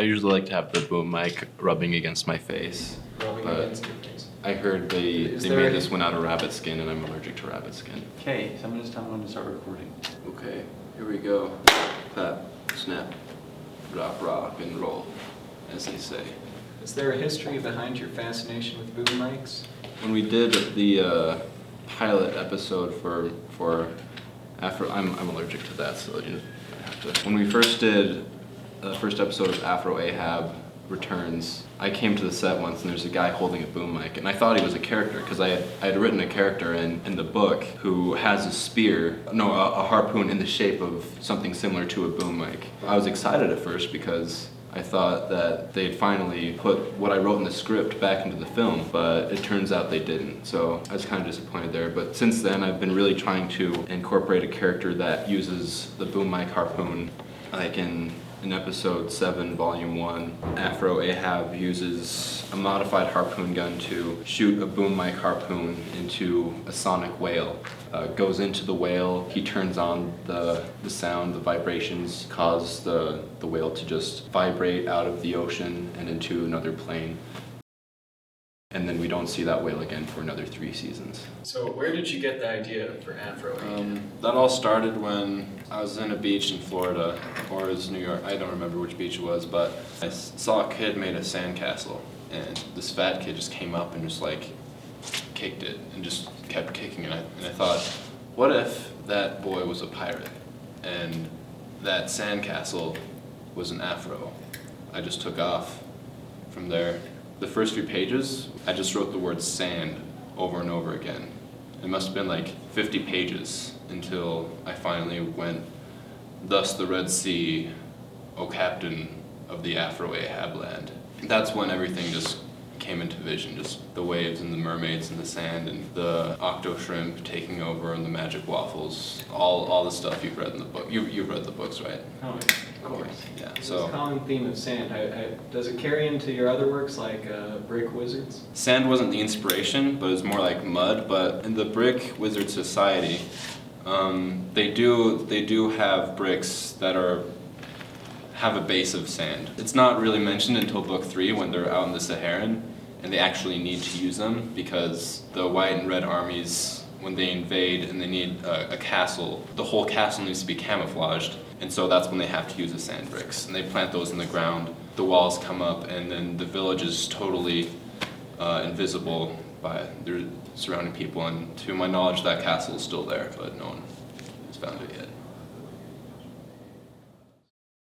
usually like to have the boom mic rubbing against my face. Rubbing but against your face. I heard they made this one out of rabbit skin, and I'm allergic to rabbit skin. Okay, so I'm gonna just tell them when to start recording. Okay, here we go. Clap, snap, drop, rock, and roll, as they say. Is there a history behind your fascination with boom mics? When we did the pilot episode for Afro, I'm allergic to that, so you have to. When we first did the first episode of Afro Ahab Returns, I came to the set once and there's a guy holding a boom mic, and I thought he was a character because I had written a character in the book who has a harpoon in the shape of something similar to a boom mic. I was excited at first because I thought that they'd finally put what I wrote in the script back into the film, but it turns out they didn't. So I was kind of disappointed there. But since then, I've been really trying to incorporate a character that uses the boom mic harpoon. Like in episode 7, volume 1, Afro Ahab uses a modified harpoon gun to shoot a boom mic harpoon into a sonic whale. Goes into the whale, he turns on the sound, the vibrations cause the whale to just vibrate out of the ocean and into another plane. And then we don't see that whale again for another 3 seasons. So where did you get the idea for Afro Ahab? That all started when I was in a beach in Florida, or it was New York, I don't remember which beach it was, but I saw a kid made a sandcastle, and this fat kid just came up and just like kicked it, and just kept kicking it, and I thought, what if that boy was a pirate, and that sandcastle was an afro? I just took off from there. The first few pages, I just wrote the word sand over and over again. It must have been like 50 pages until I finally went, thus the Red Sea, O captain of the Afro Ahab land. That's when everything just came into vision, just the waves and the mermaids in the sand and the octo shrimp taking over and the magic waffles, all the stuff you've read in the book. You've read the books, right? Oh, of course. Yeah. So this common theme of sand, does it carry into your other works like Brick Wizards? Sand wasn't the inspiration, but it's more like mud. But in the Brick Wizard Society, they do have bricks that have a base of sand. It's not really mentioned until book 3 when they're out in the Saharan and they actually need to use them because the white and red armies, when they invade and they need a castle, the whole castle needs to be camouflaged, and so that's when they have to use the sand bricks. And they plant those in the ground, the walls come up, and then the village is totally invisible by their surrounding people, and to my knowledge that castle is still there, but no one has found it yet.